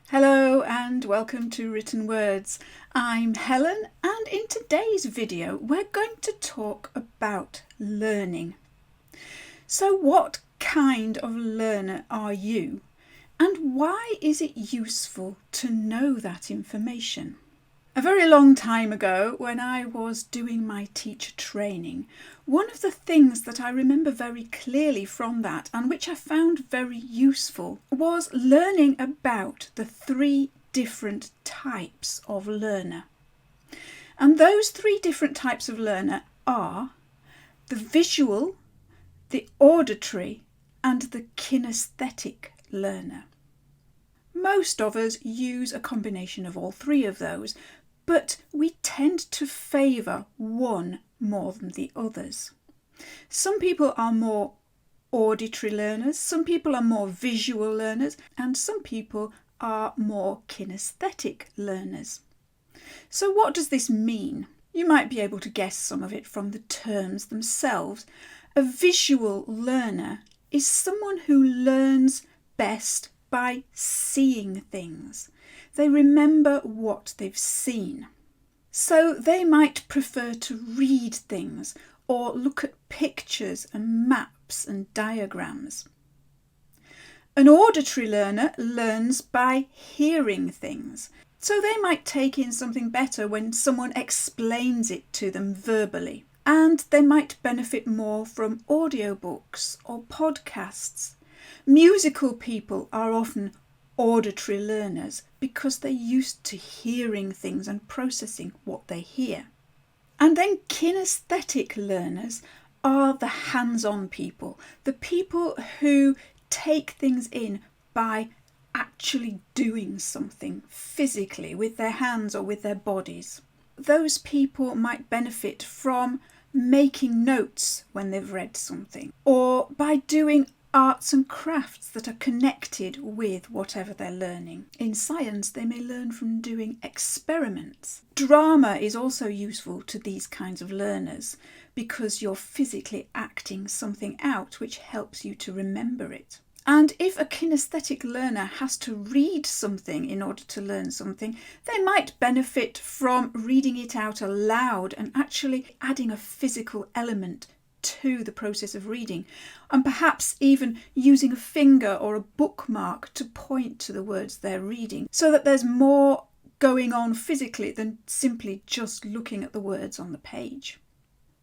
Hello and welcome to Written Words. I'm Helen, and in today's video we're going to talk about learning. So what kind of learner are you, and why is it useful to know that information? A very long time ago, when I was doing my teacher training, one of the things that I remember very clearly from that, and which I found very useful, was learning about the three different types of learner. And those three different types of learner are the visual, the auditory, and the kinesthetic learner. Most of us use a combination of all three of those, but we tend to favour one more than the others. Some people are more auditory learners, some people are more visual learners, and some people are more kinesthetic learners. So what does this mean? You might be able to guess some of it from the terms themselves. A visual learner is someone who learns best by seeing things. They remember what they've seen. So they might prefer to read things or look at pictures and maps and diagrams. An auditory learner learns by hearing things. So they might take in something better when someone explains it to them verbally. And they might benefit more from audiobooks or podcasts. Musical people are often auditory learners because they're used to hearing things and processing what they hear. And then kinesthetic learners are the hands-on people, the people who take things in by actually doing something physically with their hands or with their bodies. Those people might benefit from making notes when they've read something, or by doing arts and crafts that are connected with whatever they're learning. In science, they may learn from doing experiments. Drama is also useful to these kinds of learners because you're physically acting something out, which helps you to remember it. And if a kinesthetic learner has to read something in order to learn something, they might benefit from reading it out aloud and actually adding a physical element to the process of reading, and perhaps even using a finger or a bookmark to point to the words they're reading, so that there's more going on physically than simply just looking at the words on the page.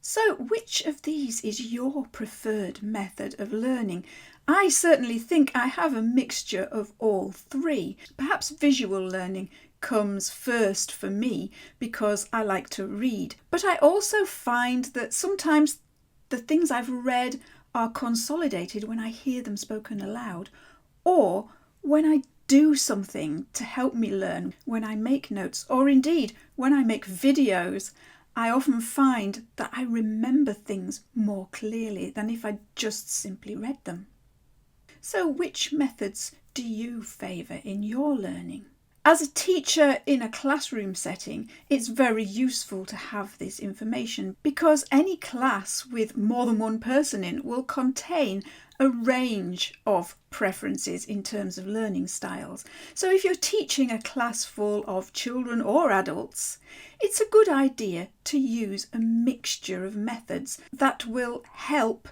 So which of these is your preferred method of learning? I certainly think I have a mixture of all three. Perhaps visual learning comes first for me because I like to read, but I also find that sometimes the things I've read are consolidated when I hear them spoken aloud, or when I do something to help me learn, when I make notes, or indeed when I make videos. I often find that I remember things more clearly than if I just simply read them. So which methods do you favour in your learning? As a teacher in a classroom setting, it's very useful to have this information because any class with more than one person in will contain a range of preferences in terms of learning styles. So if you're teaching a class full of children or adults, it's a good idea to use a mixture of methods that will help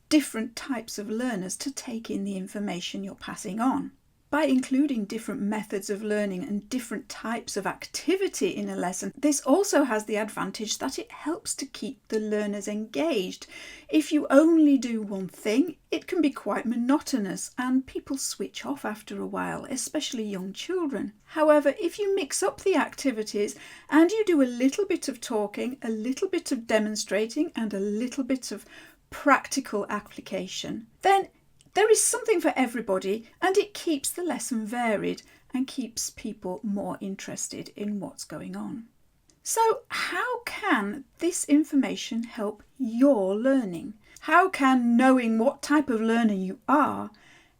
different types of learners to take in the information you're passing on. By including different methods of learning and different types of activity in a lesson, this also has the advantage that it helps to keep the learners engaged. If you only do one thing, it can be quite monotonous and people switch off after a while, especially young children. However, if you mix up the activities and you do a little bit of talking, a little bit of demonstrating, and a little bit of practical application, then there is something for everybody, and it keeps the lesson varied and keeps people more interested in what's going on. So how can this information help your learning? How can knowing what type of learner you are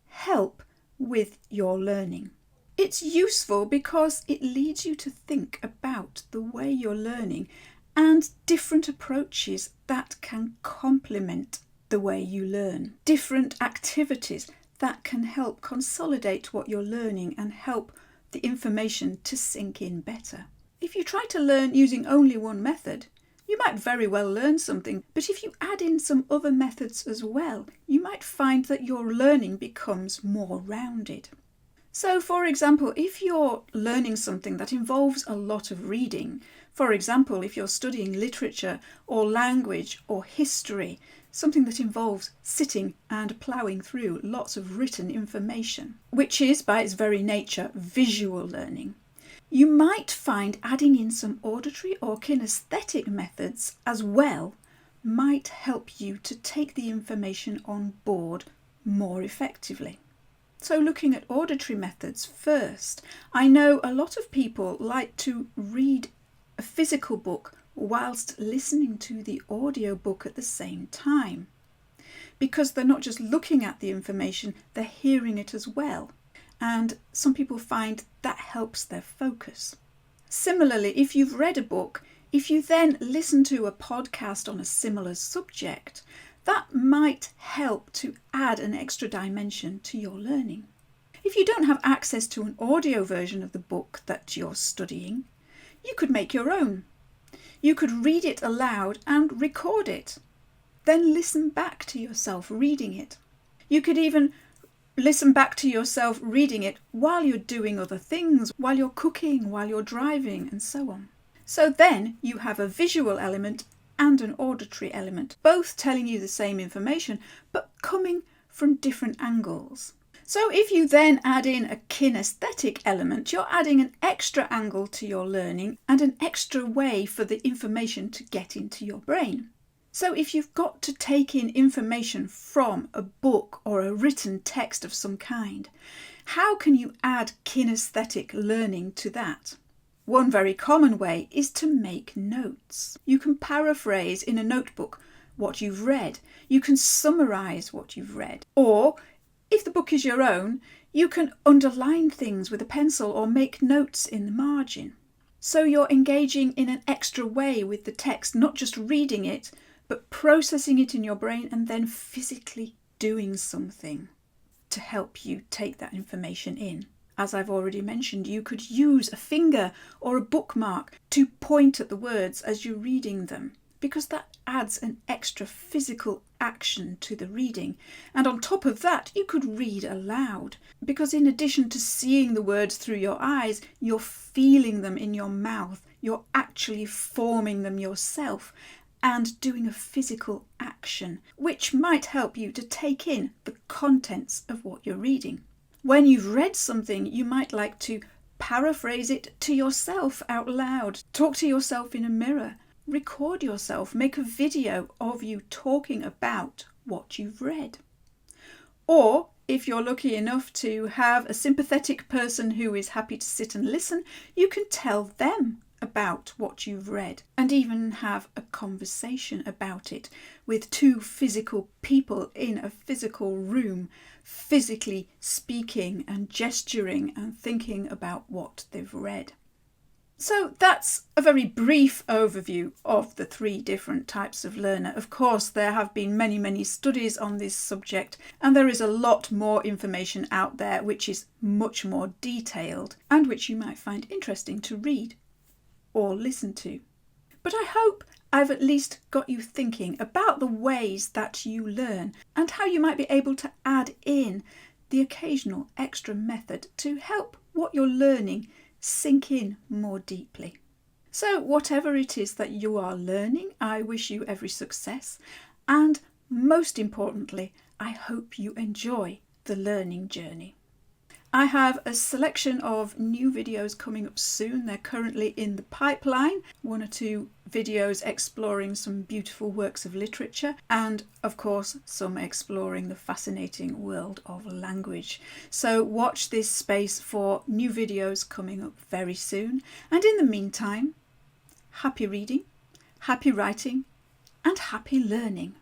help with your learning? It's useful because it leads you to think about the way you're learning and different approaches that can complement the way you learn. Different activities that can help consolidate what you're learning and help the information to sink in better. If you try to learn using only one method, you might very well learn something, but if you add in some other methods as well, you might find that your learning becomes more rounded. So, for example, if you're learning something that involves a lot of reading, for example, if you're studying literature or language or history, something that involves sitting and ploughing through lots of written information, which is by its very nature visual learning, you might find adding in some auditory or kinesthetic methods as well might help you to take the information on board more effectively. So looking at auditory methods first, I know a lot of people like to read a physical book whilst listening to the audio book at the same time, because they're not just looking at the information, they're hearing it as well. And some people find that helps their focus. Similarly, if you've read a book, if you then listen to a podcast on a similar subject, that might help to add an extra dimension to your learning. If you don't have access to an audio version of the book that you're studying, you could make your own. You could read it aloud and record it, then listen back to yourself reading it. You could even listen back to yourself reading it while you're doing other things, while you're cooking, while you're driving, and so on. So then you have a visual element and an auditory element, both telling you the same information, but coming from different angles. So if you then add in a kinesthetic element, you're adding an extra angle to your learning and an extra way for the information to get into your brain. So if you've got to take in information from a book or a written text of some kind, how can you add kinesthetic learning to that? One very common way is to make notes. You can paraphrase in a notebook what you've read. You can summarise what you've read. Or, if the book is your own, you can underline things with a pencil or make notes in the margin. So you're engaging in an extra way with the text, not just reading it, but processing it in your brain and then physically doing something to help you take that information in. As I've already mentioned, you could use a finger or a bookmark to point at the words as you're reading them, because that adds an extra physical action to the reading. And on top of that, you could read aloud, because in addition to seeing the words through your eyes, you're feeling them in your mouth, you're actually forming them yourself and doing a physical action, which might help you to take in the contents of what you're reading. When you've read something, you might like to paraphrase it to yourself out loud, talk to yourself in a mirror, record yourself, make a video of you talking about what you've read. Or, if you're lucky enough to have a sympathetic person who is happy to sit and listen, you can tell them about what you've read and even have a conversation about it with two physical people in a physical room, physically speaking and gesturing and thinking about what they've read. So that's a very brief overview of the three different types of learner. Of course, there have been many studies on this subject, and there is a lot more information out there which is much more detailed and which you might find interesting to read or listen to. But I hope I've at least got you thinking about the ways that you learn and how you might be able to add in the occasional extra method to help what you're learning sink in more deeply. So whatever it is that you are learning, I wish you every success, and most importantly, I hope you enjoy the learning journey. I have a selection of new videos coming up soon. They're currently in the pipeline. 1 or 2 videos exploring some beautiful works of literature, and of course some exploring the fascinating world of language. So watch this space for new videos coming up very soon. And in the meantime, happy reading, happy writing, and happy learning.